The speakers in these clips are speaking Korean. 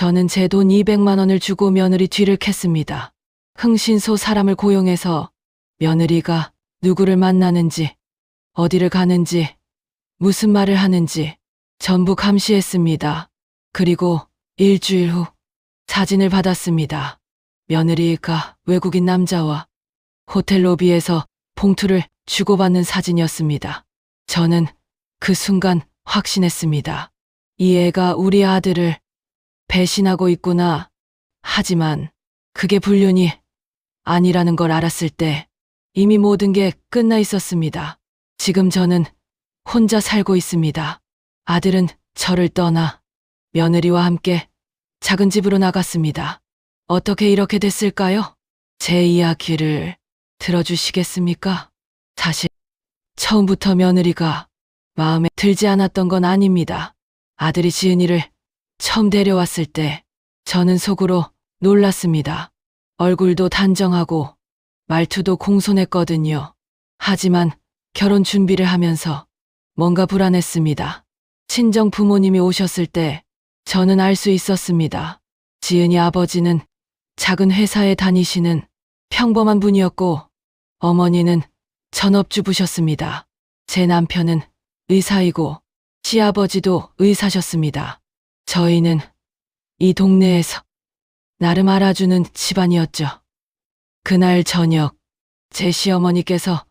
저는 제 돈 200만 원을 주고 며느리 뒤를 캤습니다. 흥신소 사람을 고용해서 며느리가 누구를 만나는지, 어디를 가는지, 무슨 말을 하는지 전부 감시했습니다. 그리고 일주일 후 사진을 받았습니다. 며느리가 외국인 남자와 호텔 로비에서 봉투를 주고받는 사진이었습니다. 저는 그 순간 확신했습니다. 이 애가 우리 아들을 배신하고 있구나. 하지만 그게 불륜이 아니라는 걸 알았을 때 이미 모든 게 끝나 있었습니다. 지금 저는 혼자 살고 있습니다. 아들은 저를 떠나 며느리와 함께 작은 집으로 나갔습니다. 어떻게 이렇게 됐을까요? 제 이야기를 들어주시겠습니까? 사실 처음부터 며느리가 마음에 들지 않았던 건 아닙니다. 아들이 지은이를 처음 데려왔을 때 저는 속으로 놀랐습니다. 얼굴도 단정하고 말투도 공손했거든요. 하지만 결혼 준비를 하면서 뭔가 불안했습니다. 친정 부모님이 오셨을 때 저는 알 수 있었습니다. 지은이 아버지는 작은 회사에 다니시는 평범한 분이었고 어머니는 전업주부셨습니다. 제 남편은 의사이고 시아버지도 의사셨습니다. 저희는 이 동네에서 나름 알아주는 집안이었죠. 그날 저녁 제 시어머니께서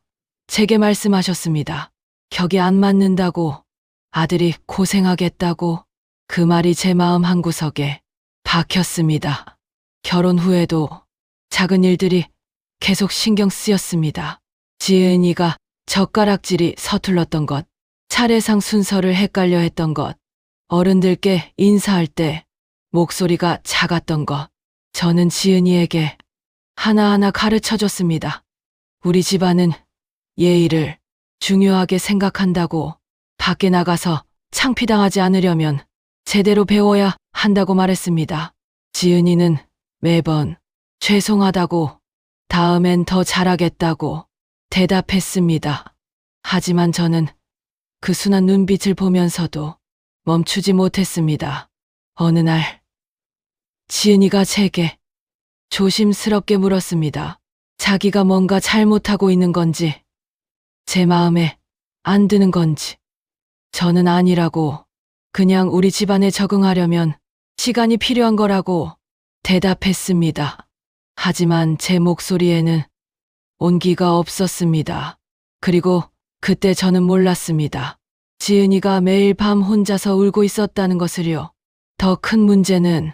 제게 말씀하셨습니다. 격이 안 맞는다고, 아들이 고생하겠다고. 그 말이 제 마음 한구석에 박혔습니다. 결혼 후에도 작은 일들이 계속 신경 쓰였습니다. 지은이가 젓가락질이 서툴렀던 것, 차례상 순서를 헷갈려 했던 것, 어른들께 인사할 때 목소리가 작았던 것. 저는 지은이에게 하나하나 가르쳐줬습니다. 우리 집안은 예의를 중요하게 생각한다고, 밖에 나가서 창피당하지 않으려면 제대로 배워야 한다고 말했습니다. 지은이는 매번 죄송하다고, 다음엔 더 잘하겠다고 대답했습니다. 하지만 저는 그 순한 눈빛을 보면서도 멈추지 못했습니다. 어느 날 지은이가 제게 조심스럽게 물었습니다. 자기가 뭔가 잘못하고 있는 건지, 제 마음에 안 드는 건지. 저는 아니라고, 그냥 우리 집안에 적응하려면 시간이 필요한 거라고 대답했습니다. 하지만 제 목소리에는 온기가 없었습니다. 그리고 그때 저는 몰랐습니다. 지은이가 매일 밤 혼자서 울고 있었다는 것을요. 더 큰 문제는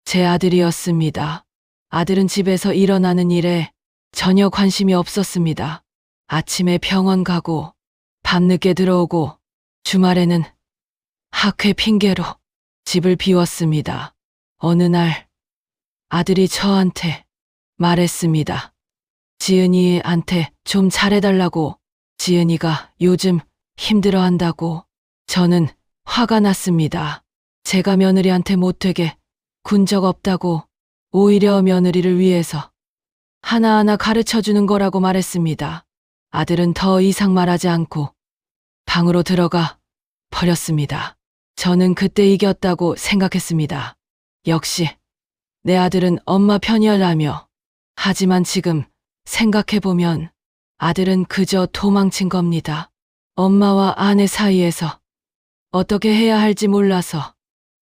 제 아들이었습니다. 아들은 집에서 일어나는 일에 전혀 관심이 없었습니다. 아침에 병원 가고, 밤늦게 들어오고, 주말에는 학회 핑계로 집을 비웠습니다. 어느 날 아들이 저한테 말했습니다. 지은이한테 좀 잘해달라고. 지은이가 요즘 힘들어한다고. 저는 화가 났습니다. 제가 며느리한테 못되게 군 적 없다고, 오히려 며느리를 위해서 하나하나 가르쳐주는 거라고 말했습니다. 아들은 더 이상 말하지 않고 방으로 들어가 버렸습니다. 저는 그때 이겼다고 생각했습니다. 역시 내 아들은 엄마 편이었라며. 하지만 지금 생각해보면 아들은 그저 도망친 겁니다. 엄마와 아내 사이에서 어떻게 해야 할지 몰라서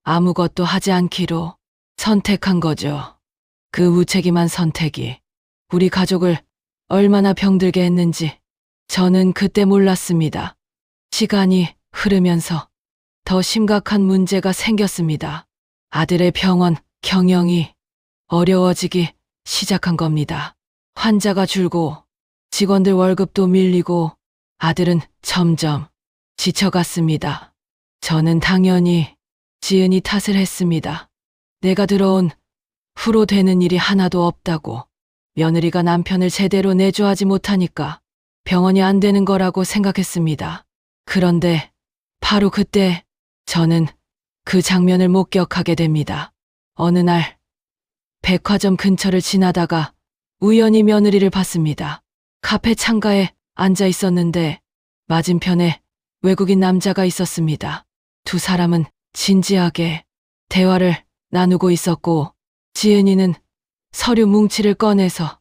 아무것도 하지 않기로 선택한 거죠. 그 무책임한 선택이 우리 가족을 얼마나 병들게 했는지 저는 그때 몰랐습니다. 시간이 흐르면서 더 심각한 문제가 생겼습니다. 아들의 병원 경영이 어려워지기 시작한 겁니다. 환자가 줄고 직원들 월급도 밀리고 아들은 점점 지쳐갔습니다. 저는 당연히 지은이 탓을 했습니다. 내가 들어온 후로 되는 일이 하나도 없다고, 며느리가 남편을 제대로 내조하지 못하니까 병원이 안 되는 거라고 생각했습니다. 그런데 바로 그때 저는 그 장면을 목격하게 됩니다. 어느 날 백화점 근처를 지나다가 우연히 며느리를 봤습니다. 카페 창가에 앉아 있었는데 맞은편에 외국인 남자가 있었습니다. 두 사람은 진지하게 대화를 나누고 있었고 지은이는 서류 뭉치를 꺼내서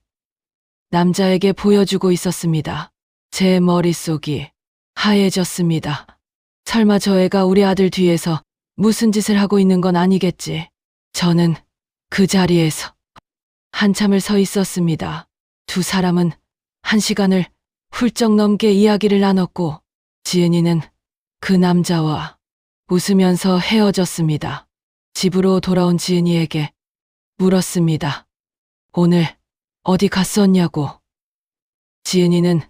남자에게 보여주고 있었습니다. 제 머릿속이 하얘졌습니다. 설마 저 애가 우리 아들 뒤에서 무슨 짓을 하고 있는 건 아니겠지. 저는 그 자리에서 한참을 서 있었습니다. 두 사람은 1시간을 훌쩍 넘게 이야기를 나눴고 지은이는 그 남자와 웃으면서 헤어졌습니다. 집으로 돌아온 지은이에게 물었습니다. 오늘 어디 갔었냐고. 지은이는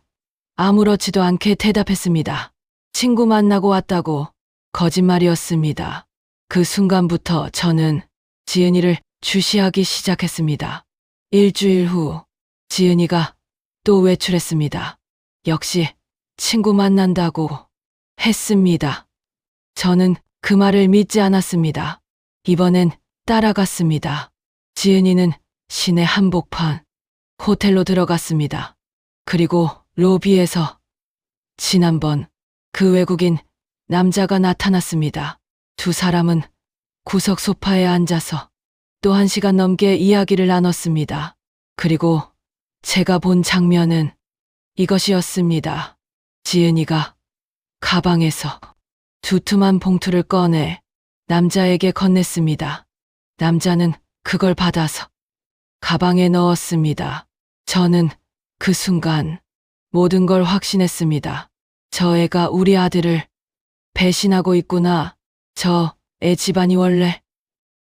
아무렇지도 않게 대답했습니다. 친구 만나고 왔다고. 거짓말이었습니다. 그 순간부터 저는 지은이를 주시하기 시작했습니다. 일주일 후 지은이가 또 외출했습니다. 역시 친구 만난다고 했습니다. 저는 그 말을 믿지 않았습니다. 이번엔 따라갔습니다. 지은이는 시내 한복판 호텔로 들어갔습니다. 그리고 로비에서 지난번 그 외국인 남자가 나타났습니다. 두 사람은 구석 소파에 앉아서 또 1시간 넘게 이야기를 나눴습니다. 그리고 제가 본 장면은 이것이었습니다. 지은이가 가방에서 두툼한 봉투를 꺼내 남자에게 건넸습니다. 남자는 그걸 받아서 가방에 넣었습니다. 저는 그 순간 모든 걸 확신했습니다. 저 애가 우리 아들을 배신하고 있구나. 저 애 집안이 원래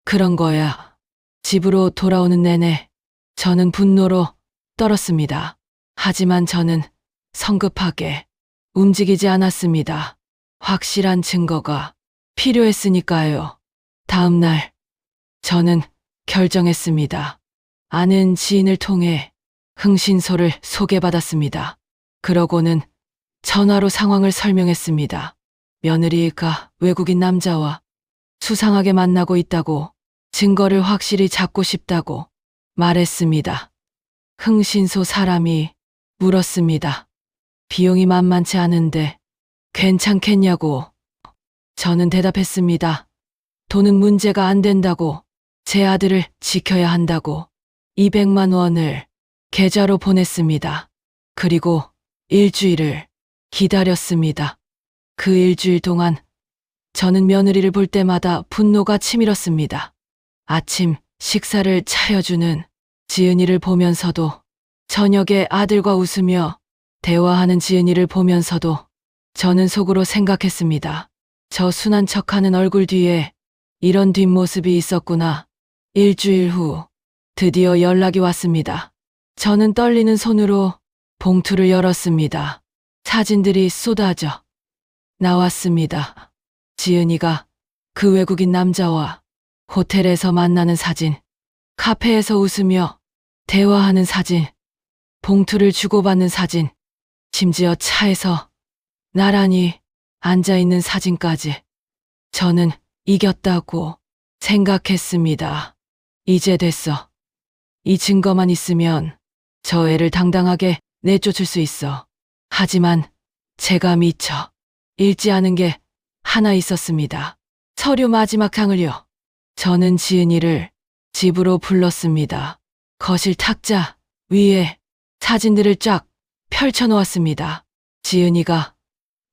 그런 거야. 집으로 돌아오는 내내 저는 분노로 떨었습니다. 하지만 저는 성급하게 움직이지 않았습니다. 확실한 증거가 필요했으니까요. 다음 날 저는 결정했습니다. 아는 지인을 통해 흥신소를 소개받았습니다. 그러고는 전화로 상황을 설명했습니다. 며느리가 외국인 남자와 수상하게 만나고 있다고, 증거를 확실히 잡고 싶다고 말했습니다. 흥신소 사람이 물었습니다. 비용이 만만치 않은데 괜찮겠냐고. 저는 대답했습니다. 돈은 문제가 안 된다고, 제 아들을 지켜야 한다고. 200만 원을 계좌로 보냈습니다. 그리고 일주일을 기다렸습니다. 그 일주일 동안 저는 며느리를 볼 때마다 분노가 치밀었습니다. 아침 식사를 차려주는 지은이를 보면서도, 저녁에 아들과 웃으며 대화하는 지은이를 보면서도 저는 속으로 생각했습니다. 저 순한 척하는 얼굴 뒤에 이런 뒷모습이 있었구나. 일주일 후 드디어 연락이 왔습니다. 저는 떨리는 손으로 봉투를 열었습니다. 사진들이 쏟아져 나왔습니다. 지은이가 그 외국인 남자와 호텔에서 만나는 사진, 카페에서 웃으며 대화하는 사진, 봉투를 주고받는 사진, 심지어 차에서 나란히 앉아있는 사진까지. 저는 이겼다고 생각했습니다. 이제 됐어. 이 증거만 있으면 저 애를 당당하게 내쫓을 수 있어. 하지만 제가 미처 읽지 않은 게 하나 있었습니다. 서류 마지막 장을요. 저는 지은이를 집으로 불렀습니다. 거실 탁자 위에 사진들을 쫙 펼쳐놓았습니다. 지은이가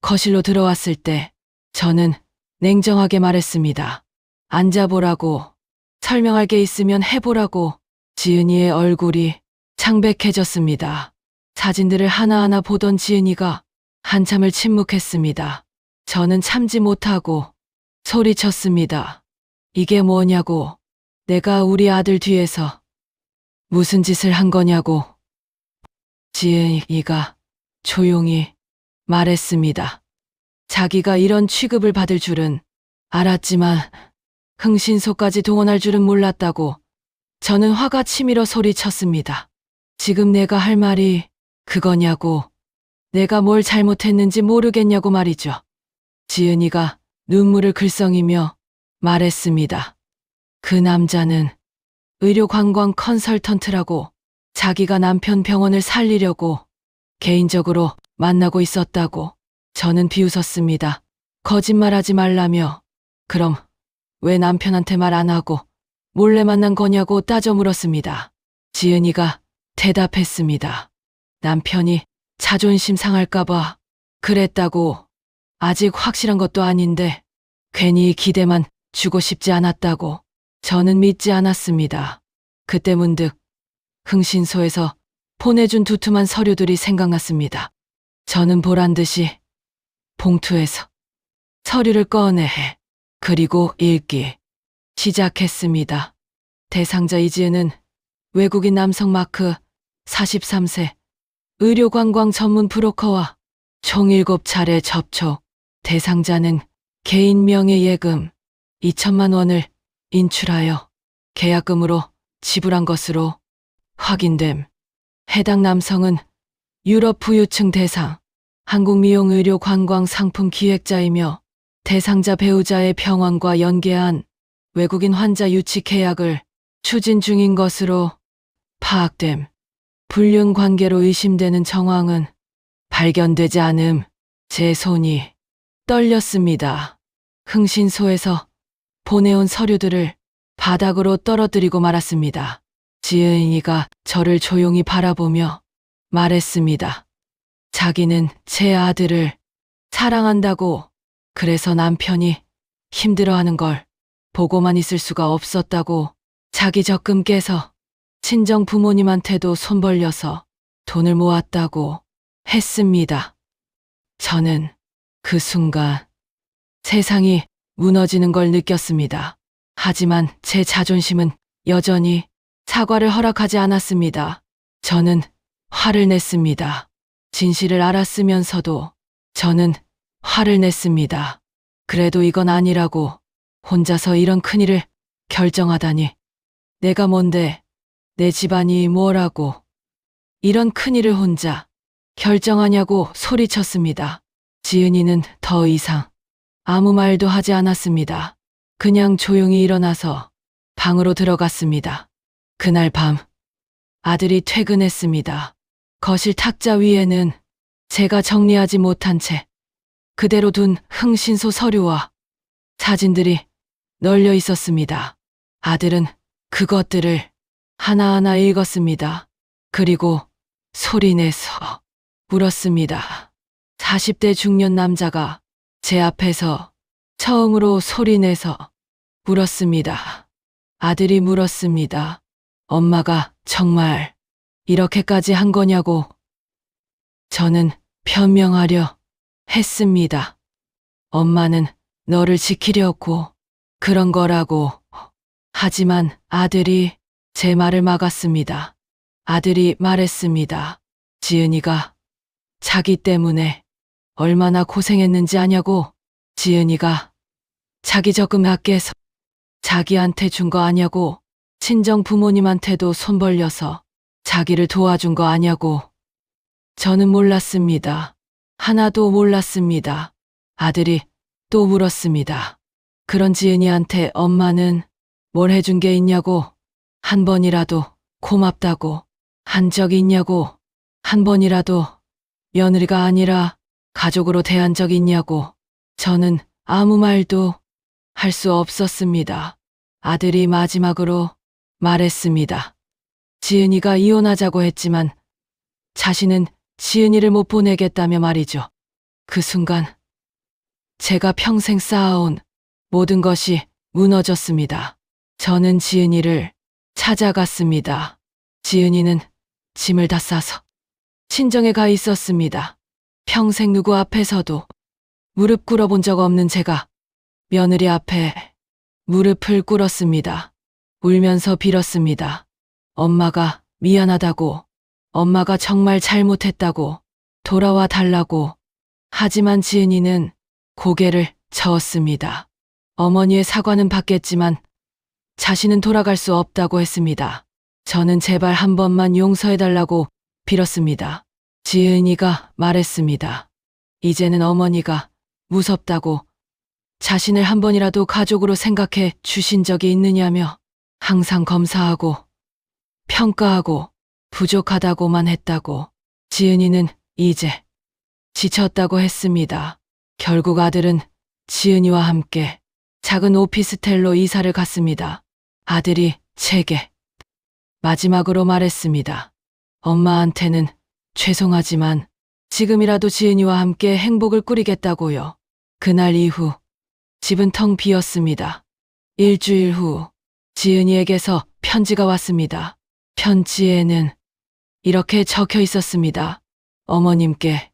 거실로 들어왔을 때 저는 냉정하게 말했습니다. 앉아보라고, 설명할 게 있으면 해보라고. 지은이의 얼굴이 창백해졌습니다. 사진들을 하나하나 보던 지은이가 한참을 침묵했습니다. 저는 참지 못하고 소리쳤습니다. 이게 뭐냐고. 내가 우리 아들 뒤에서 무슨 짓을 한 거냐고. 지은이가 조용히 말했습니다. 자기가 이런 취급을 받을 줄은 알았지만 흥신소까지 동원할 줄은 몰랐다고. 저는 화가 치밀어 소리쳤습니다. 지금 내가 할 말이 그거냐고. 내가 뭘 잘못했는지 모르겠냐고 말이죠. 지은이가 눈물을 글썽이며 말했습니다. 그 남자는 의료관광 컨설턴트라고, 자기가 남편 병원을 살리려고 개인적으로 만나고 있었다고. 저는 비웃었습니다. 거짓말하지 말라며. 그럼 왜 남편한테 말 안 하고 몰래 만난 거냐고 따져 물었습니다. 지은이가 대답했습니다. 남편이 자존심 상할까봐 그랬다고. 아직 확실한 것도 아닌데 괜히 기대만 주고 싶지 않았다고. 저는 믿지 않았습니다. 그때 문득 흥신소에서 보내준 두툼한 서류들이 생각났습니다. 저는 보란 듯이 봉투에서 서류를 꺼내 그리고 읽기 시작했습니다. 대상자 이지은은 외국인 남성 마크 43세 의료관광 전문 브로커와 총 7차례 접촉. 대상자는 개인 명의 예금 2천만 원을 인출하여 계약금으로 지불한 것으로 확인됨. 해당 남성은 유럽 부유층 대상 한국미용의료관광상품 기획자이며 대상자 배우자의 병원과 연계한 외국인 환자 유치 계약을 추진 중인 것으로 파악됨. 불륜 관계로 의심되는 정황은 발견되지 않음. 제 손이 떨렸습니다. 흥신소에서 보내온 서류들을 바닥으로 떨어뜨리고 말았습니다. 지은이가 저를 조용히 바라보며 말했습니다. 자기는 제 아들을 사랑한다고. 그래서 남편이 힘들어하는 걸 보고만 있을 수가 없었다고. 자기 적금 깨서 친정 부모님한테도 손 벌려서 돈을 모았다고 했습니다. 저는 그 순간 세상이 무너지는 걸 느꼈습니다. 하지만 제 자존심은 여전히 사과를 허락하지 않았습니다. 저는 화를 냈습니다. 진실을 알았으면서도 저는 화를 냈습니다. 그래도 이건 아니라고. 혼자서 이런 큰일을 결정하다니. 내가 뭔데, 내 집안이 뭐라고 이런 큰일을 혼자 결정하냐고 소리쳤습니다. 지은이는 더 이상 아무 말도 하지 않았습니다. 그냥 조용히 일어나서 방으로 들어갔습니다. 그날 밤 아들이 퇴근했습니다. 거실 탁자 위에는 제가 정리하지 못한 채 그대로 둔 흥신소 서류와 사진들이 널려 있었습니다. 아들은 그것들을 하나하나 읽었습니다. 그리고 소리내서 울었습니다. 40대 중년 남자가 제 앞에서 처음으로 소리내서 울었습니다. 아들이 물었습니다. 엄마가 정말 이렇게까지 한 거냐고. 저는 변명하려 했습니다. 엄마는 너를 지키려고 그런 거라고. 하지만 아들이 제 말을 막았습니다. 아들이 말했습니다. 지은이가 자기 때문에 얼마나 고생했는지 아냐고. 지은이가 자기 적금 아껴서 자기한테 준 거 아냐고. 친정 부모님한테도 손 벌려서 자기를 도와준 거 아냐고. 저는 몰랐습니다. 하나도 몰랐습니다. 아들이 또 물었습니다. 그런 지은이한테 엄마는 뭘 해준 게 있냐고. 한 번이라도 고맙다고 한 적 있냐고. 한 번이라도 며느리가 아니라 가족으로 대한 적 있냐고. 저는 아무 말도 할 수 없었습니다. 아들이 마지막으로 말했습니다. 지은이가 이혼하자고 했지만 자신은 지은이를 못 보내겠다며 말이죠. 그 순간 제가 평생 쌓아온 모든 것이 무너졌습니다. 저는 지은이를 찾아갔습니다. 지은이는 짐을 다 싸서 친정에 가 있었습니다. 평생 누구 앞에서도 무릎 꿇어본 적 없는 제가 며느리 앞에 무릎을 꿇었습니다. 울면서 빌었습니다. 엄마가 미안하다고, 엄마가 정말 잘못했다고, 돌아와 달라고. 하지만 지은이는 고개를 저었습니다. 어머니의 사과는 받겠지만 자신은 돌아갈 수 없다고 했습니다. 저는 제발 한 번만 용서해달라고 빌었습니다. 지은이가 말했습니다. 이제는 어머니가 무섭다고, 자신을 한 번이라도 가족으로 생각해 주신 적이 있느냐며 항상 검사하고 평가하고 부족하다고만 했다고. 지은이는 이제 지쳤다고 했습니다. 결국 아들은 지은이와 함께 작은 오피스텔로 이사를 갔습니다. 아들이 제게 마지막으로 말했습니다. 엄마한테는 죄송하지만 지금이라도 지은이와 함께 행복을 꾸리겠다고요. 그날 이후 집은 텅 비었습니다. 일주일 후 지은이에게서 편지가 왔습니다. 편지에는 이렇게 적혀 있었습니다. 어머님께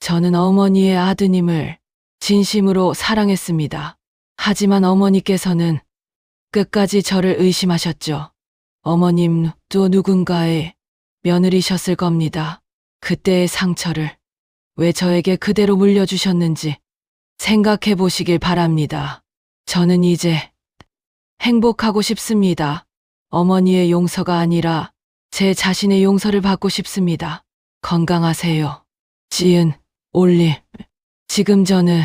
저는 어머니의 아드님을 진심으로 사랑했습니다. 하지만 어머니께서는 끝까지 저를 의심하셨죠. 어머님도 누군가의 며느리셨을 겁니다. 그때의 상처를 왜 저에게 그대로 물려주셨는지 생각해 보시길 바랍니다. 저는 이제 행복하고 싶습니다. 어머니의 용서가 아니라 제 자신의 용서를 받고 싶습니다. 건강하세요. 지은, 올림. 지금 저는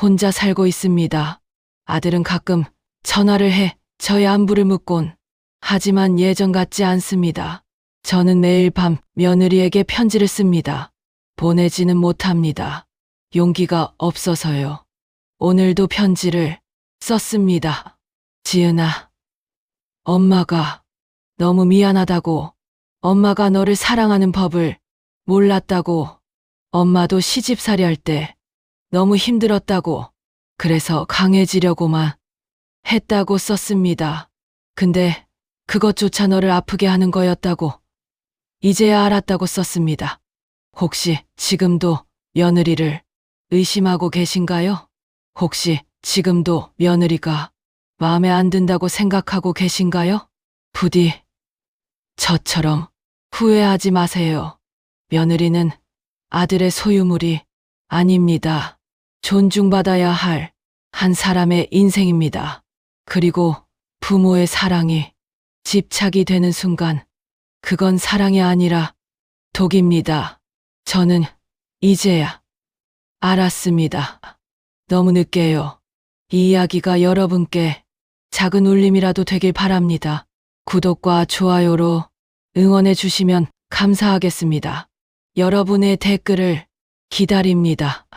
혼자 살고 있습니다. 아들은 가끔 전화를 해 저의 안부를 묻곤 하지만 예전 같지 않습니다. 저는 매일 밤 며느리에게 편지를 씁니다. 보내지는 못합니다. 용기가 없어서요. 오늘도 편지를 썼습니다. 지은아, 엄마가 너무 미안하다고, 엄마가 너를 사랑하는 법을 몰랐다고, 엄마도 시집살이 할 때 너무 힘들었다고, 그래서 강해지려고만 했다고 썼습니다. 근데 그것조차 너를 아프게 하는 거였다고 이제야 알았다고 썼습니다. 혹시 지금도 며느리를 의심하고 계신가요? 혹시 지금도 며느리가 마음에 안 든다고 생각하고 계신가요? 부디 저처럼 후회하지 마세요. 며느리는 아들의 소유물이 아닙니다. 존중받아야 할 한 사람의 인생입니다. 그리고 부모의 사랑이 집착이 되는 순간 그건 사랑이 아니라 독입니다. 저는 이제야 알았습니다. 너무 늦게요. 이 이야기가 여러분께 작은 울림이라도 되길 바랍니다. 구독과 좋아요로 응원해 주시면 감사하겠습니다. 여러분의 댓글을 기다립니다.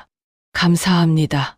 감사합니다.